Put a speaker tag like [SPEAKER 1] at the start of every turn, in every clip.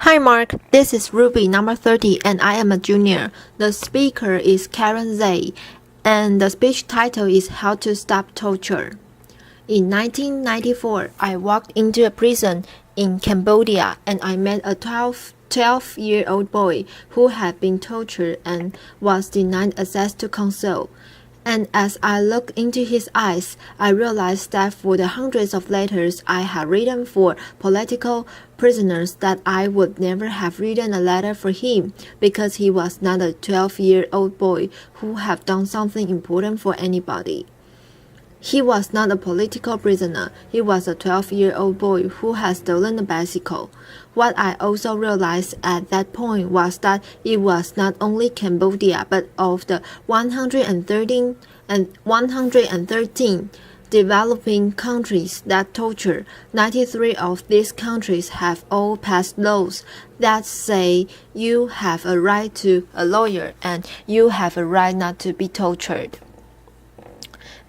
[SPEAKER 1] Hi Mark, this is Ruby number 30 and I am a junior. The speaker is Karen Zay and the speech title is How to Stop Torture. In 1994, I walked into a prison in Cambodia and I met a 12-year-old boy who had been tortured and was denied access to counsel. And as I looked into his eyes, I realized that for the hundreds of letters I had written for political prisoners that I would never have written a letter for him because he was not a 12-year-old boy who had done something important for anybody. He was not a political prisoner, he was a 12-year-old boy who had stolen a bicycle. What I also realized at that point was that it was not only Cambodia but of the 113 developing countries that torture, 93 of these countries have all passed laws that say you have a right to a lawyer and you have a right not to be tortured.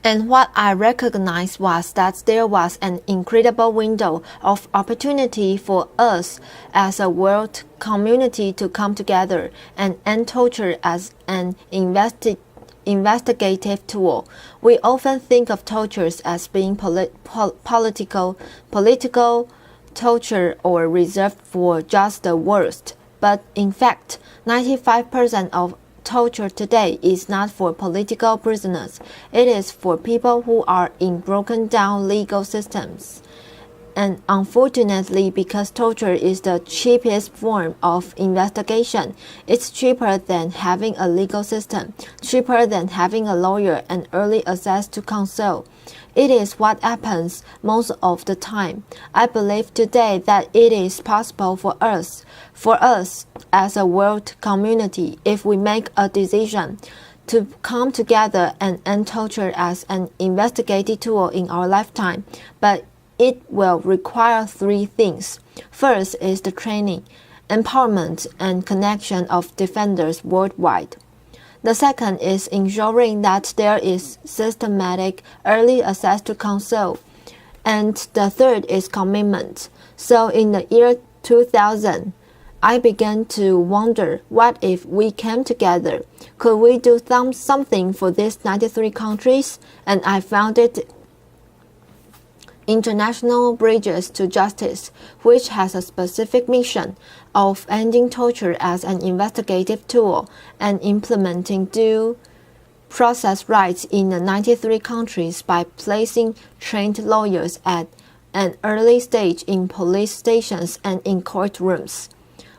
[SPEAKER 1] And what I recognized was that there was an incredible window of opportunity for us as a world community to come together and end torture as an investigative tool. We often think of torture as being political torture or reserved for just the worst. But in fact, 95% of torture today is not for political prisoners. It is for people who are in broken down legal systems. And unfortunately, because torture is the cheapest form of investigation, it's cheaper than having a legal system, cheaper than having a lawyer and early access to counsel. It is what happens most of the time. I believe today that it is possible for us as a world community, if we make a decision to come together and end torture as an investigative tool in our lifetime. But it will require three things. First is the training, empowerment, and connection of defenders worldwide. The second is ensuring that there is systematic early access to counsel. And the third is commitment. So in the year 2000, I began to wonder, what if we came together? Could we do something for these 93 countries? And I founded International Bridges to Justice, which has a specific mission of ending torture as an investigative tool and implementing due process rights in the 93 countries by placing trained lawyers at an early stage in police stations and in courtrooms.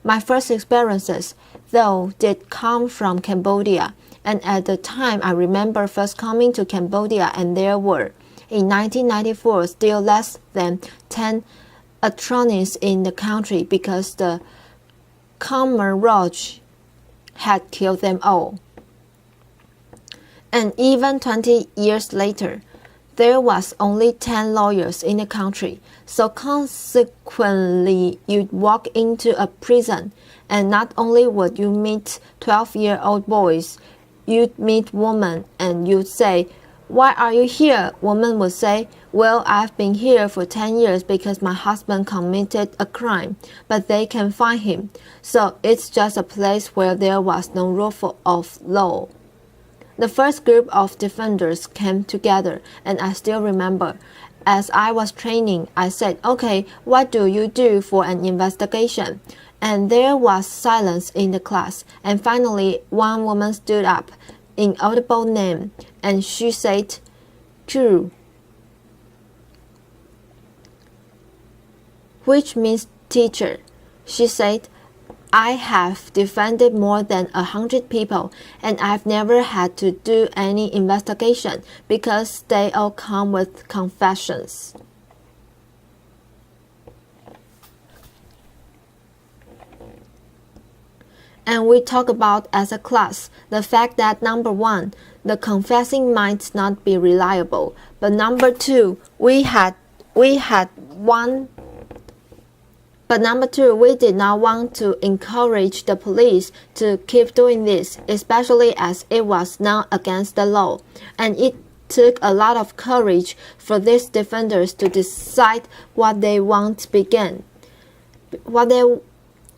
[SPEAKER 1] My first experiences, though, did come from Cambodia, and at the time I remember first coming to Cambodia and there were, in 1994, still less than 10 attorneys in the country because the Khmer Rouge had killed them all. And even 20 years later, there was only 10 lawyers in the country. So consequently, you'd walk into a prison and not only would you meet 12-year-old boys, you'd meet women and you'd say, "Why are you here?" Women would say, "Well, I've been here for 10 years because my husband committed a crime, but they can't find him. So it's just a place where there was no rule of law." The first group of defenders came together, and I still remember. As I was training, I said, "Okay, what do you do for an investigation?" And there was silence in the class, and finally one woman stood up, inaudible name, and she said, "True," which means teacher. She said, "I have defended more than 100 people, and I've never had to do any investigation because they all come with confessions." And we talk about as a class the fact that number one, the confessing might not be reliable, but number two, we did not want to encourage the police to keep doing this, especially as it was now against the law. And it took a lot of courage for these defenders to decide what they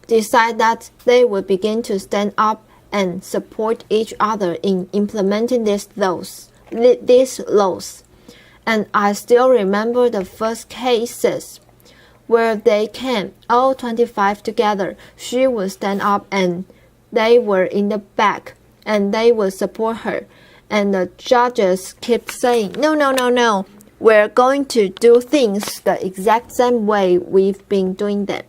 [SPEAKER 1] decide that they would begin to stand up and support each other in implementing these laws. And I still remember the first cases where they came, all 25 together. She would stand up and they were in the back and they would support her. And the judges kept saying, no, no, no, no, we're going to do things the exact same way we've been doing them.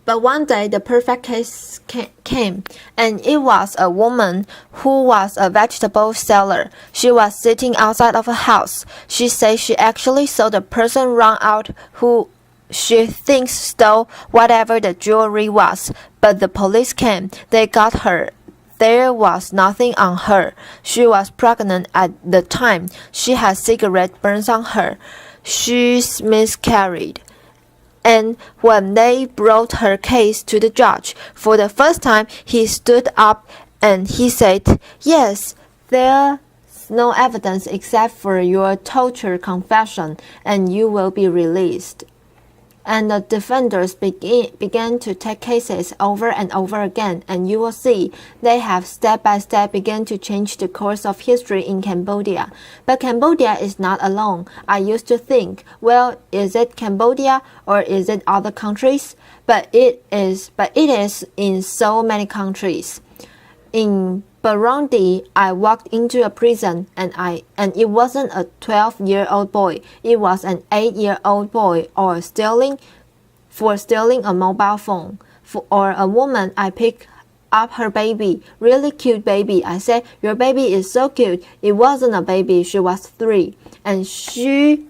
[SPEAKER 1] But one day the perfect case came, and it was a woman who was a vegetable seller. She was sitting outside of a house. She said she actually saw the person run out who she thinks stole whatever the jewelry was. But the police came. They got her. There was nothing on her. She was pregnant at the time. She had cigarette burns on her. She miscarried. And when they brought her case to the judge, for the first time, he stood up and he said, yes, there's no evidence except for your torture confession, and you will be released. And the defenders began to take cases over and over again, and you will see they have step by step begun to change the course of history in Cambodia. But Cambodia is not alone. I used to think, well, is it Cambodia or is it other countries? But it is in so many countries. In Burundi, I walked into a prison and it wasn't a 12-year-old boy. It was an 8-year-old boy for stealing a mobile phone. Or a woman, I picked up her baby, really cute baby. I said, your baby is so cute. It wasn't a baby, she was 3. And she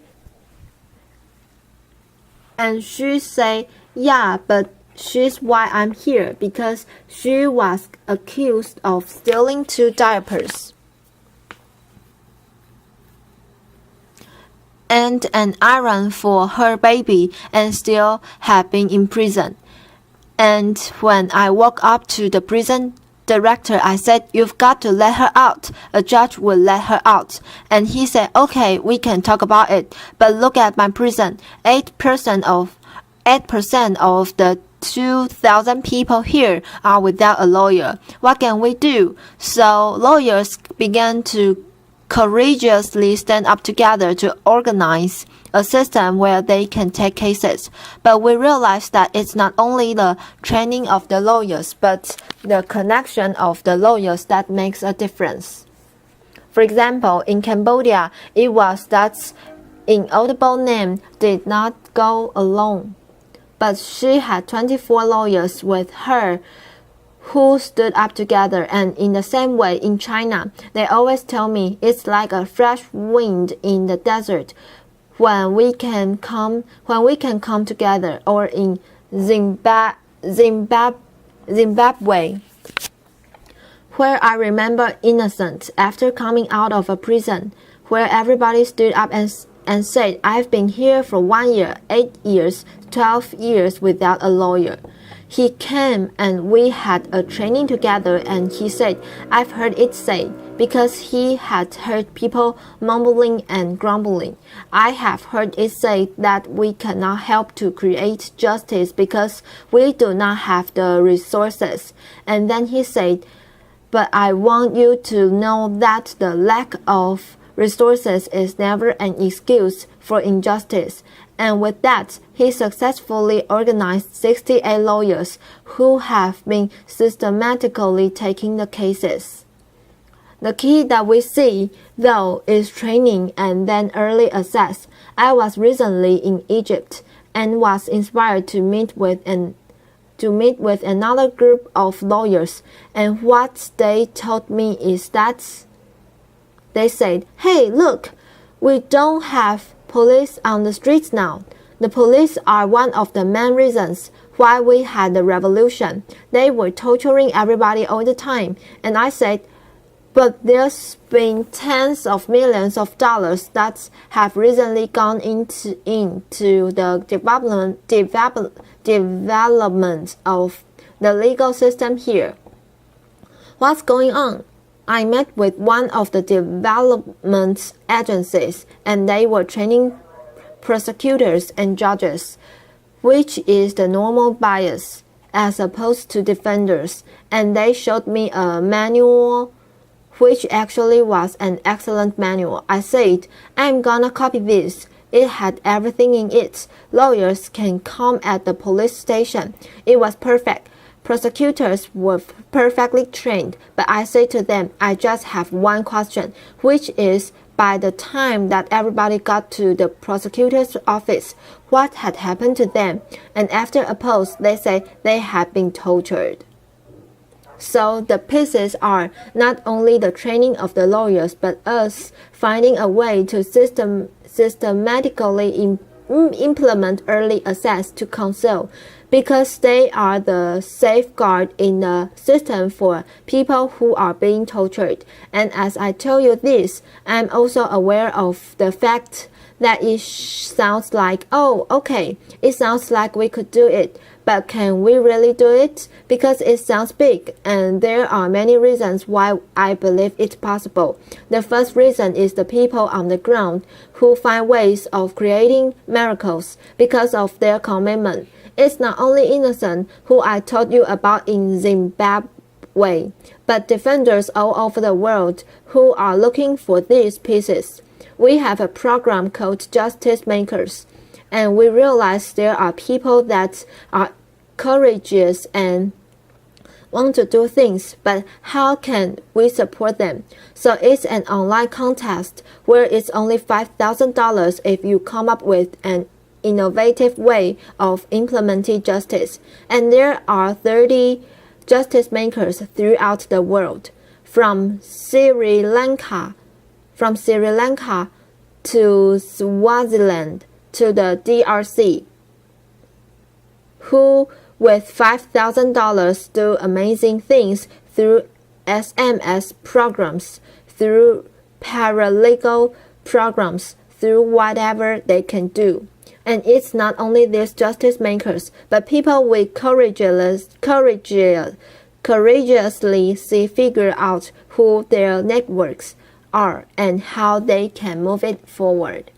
[SPEAKER 1] said, yeah, but she's why I'm here, because she was accused of stealing 2 diapers and an iron for her baby and still had been in prison. And when I walked up to the prison director, I said, you've got to let her out. A judge will let her out. And he said, okay, we can talk about it. But look at my prison. 8% of the 2,000 people here are without a lawyer. What can we do? So lawyers began to courageously stand up together to organize a system where they can take cases. But we realized that it's not only the training of the lawyers, but the connection of the lawyers that makes a difference. For example, in Cambodia, it was that inaudible name did not go alone. But she had 24 lawyers with her who stood up together. And in the same way, in China, they always tell me it's like a fresh wind in the desert when we can come together. Or in Zimbabwe, where I remember innocent after coming out of a prison, where everybody stood up and said, I've been here for 1 year, 8 years, 12 years without a lawyer. He came and we had a training together, and he said, I've heard it say, because he had heard people mumbling and grumbling. I have heard it say that we cannot help to create justice because we do not have the resources. And then he said, but I want you to know that the lack of resources is never an excuse for injustice. And with that, he successfully organized 68 lawyers who have been systematically taking the cases. The key that we see, though, is training and then early access. I was recently in Egypt and was inspired to meet with another group of lawyers, and what they told me is that they said, hey, look, we don't have police on the streets now. The police are one of the main reasons why we had the revolution. They were torturing everybody all the time. And I said, but there's been tens of millions of dollars that have recently gone into the development of the legal system here. What's going on? I met with one of the development agencies, and they were training prosecutors and judges. which is the normal bias, as opposed to defenders, and they showed me a manual which actually was an excellent manual. I said, I'm gonna copy this. It had everything in it. Lawyers can come at the police station. It was perfect. Prosecutors were perfectly trained, but I say to them, I just have one question, which is, by the time that everybody got to the prosecutor's office, what had happened to them? And after a pause, they say they had been tortured. So the pieces are not only the training of the lawyers, but us finding a way to systematically implement early access to counsel, because they are the safeguard in the system for people who are being tortured. And as I tell you this, I'm also aware of the fact that it sounds like, oh, okay, it sounds like we could do it, but can we really do it? Because it sounds big, and there are many reasons why I believe it's possible. The first reason is the people on the ground who find ways of creating miracles because of their commitment. It's not only innocent who I told you about in Zimbabwe, but defenders all over the world who are looking for these pieces. We have a program called Justice Makers, and we realize there are people that are courageous and want to do things, but how can we support them? So it's an online contest where it's only $5,000 if you come up with an innovative way of implementing justice. And there are 30 justice makers throughout the world, from Sri Lanka to Swaziland to the DRC, who with $5,000 do amazing things through SMS programs, through paralegal programs, through whatever they can do. And it's not only these justice makers, but people will courageously figure out who their networks are and how they can move it forward.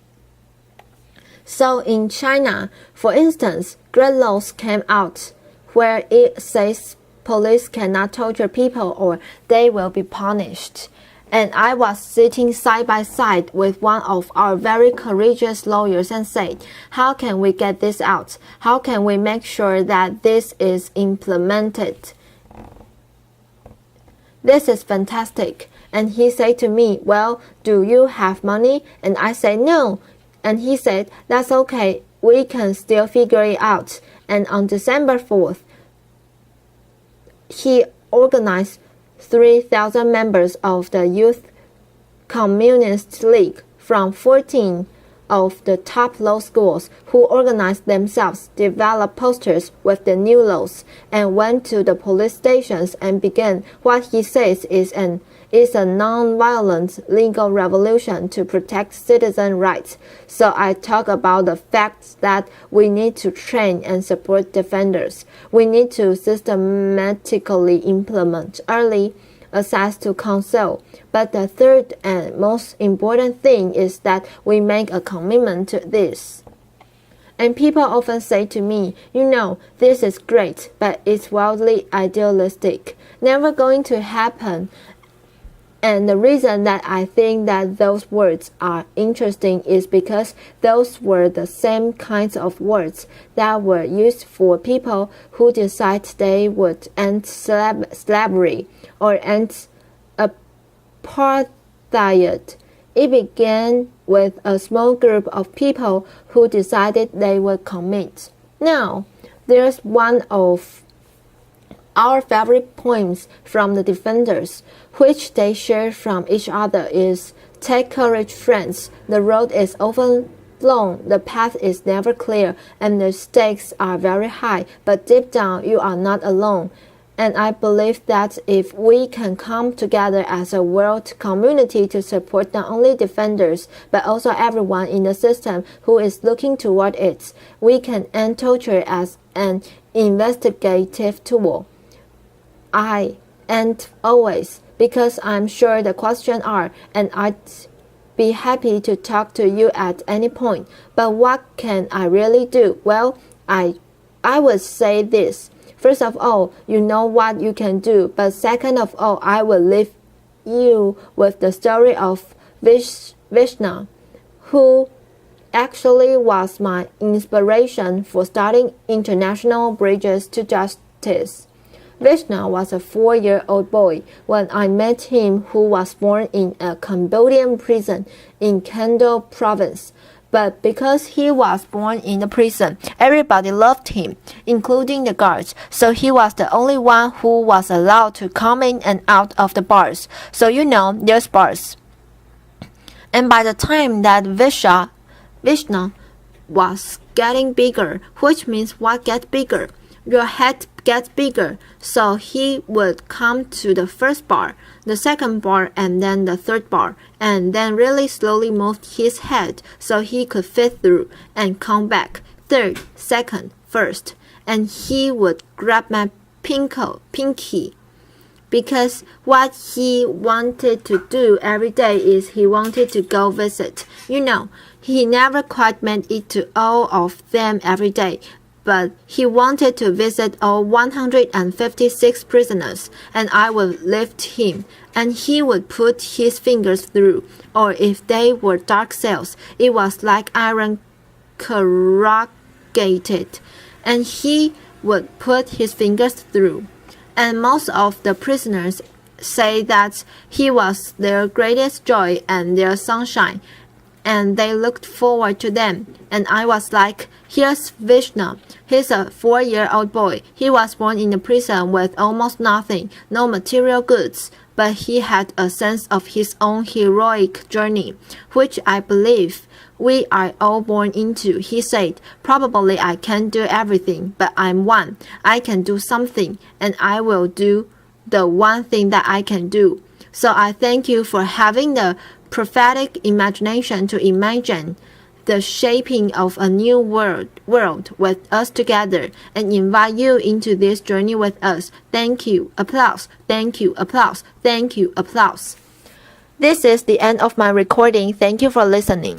[SPEAKER 1] So in China, for instance, great laws came out where it says police cannot torture people or they will be punished. And I was sitting side by side with one of our very courageous lawyers and said, how can we get this out? How can we make sure that this is implemented? This is fantastic. And he said to me, well, do you have money? And I said, no. And he said, that's okay. We can still figure it out. And on December 4th, he organized 3,000 members of the Youth Communist League from 14 of the top law schools who organized themselves, developed posters with the new laws, and went to the police stations and began what he says is a non-violent legal revolution to protect citizen rights. So I talk about the fact that we need to train and support defenders. We need to systematically implement early access to counsel. But the third and most important thing is that we make a commitment to this. And people often say to me, you know, this is great, but it's wildly idealistic, never going to happen. And the reason that I think that those words are interesting is because those were the same kinds of words that were used for people who decided they would end slavery or end apartheid. It began with a small group of people who decided they would commit. Now, there's one of our favorite poems from the defenders, which they share from each other, is take courage, friends. The road is often long, the path is never clear, and the stakes are very high, but deep down you are not alone. And I believe that if we can come together as a world community to support not only defenders, but also everyone in the system who is looking toward it, we can end torture as an investigative tool. And always, because I'm sure the questions are, and I'd be happy to talk to you at any point. But what can I really do? Well, I would say this. First of all, you know what you can do, but second of all, I will leave you with the story of Vishnu, who actually was my inspiration for starting International Bridges to Justice. Vishnu was a 4-year-old boy when I met him who was born in a Cambodian prison in Kendo province. But because he was born in the prison, everybody loved him, including the guards, so he was the only one who was allowed to come in and out of the bars. So there's bars. And by the time that Vishnu was getting bigger, which means what gets bigger? Your head gets bigger, so he would come to the first bar, the second bar, and then the third bar, and then really slowly moved his head so he could fit through and come back, third, second, first, and he would grab my pinky. Because what he wanted to do every day is he wanted to go visit. He never quite made it to all of them every day, but he wanted to visit all 156 prisoners, and I would lift him, and he would put his fingers through, or if they were dark cells, it was like iron corrugated, and he would put his fingers through. And most of the prisoners say that he was their greatest joy and their sunshine, and they looked forward to them. And I was like, here's Vishnu. He's a 4-year-old boy. He was born in a prison with almost nothing, no material goods, but he had a sense of his own heroic journey, which I believe we are all born into. He said, probably I can't do everything, but I'm one. I can do something, and I will do the one thing that I can do. So I thank you for having the prophetic imagination to imagine the shaping of a new world with us together, and invite you into this journey with us. Thank you. Applause. Thank you. Applause. Thank you. Applause. This is the end of my recording. Thank you for listening.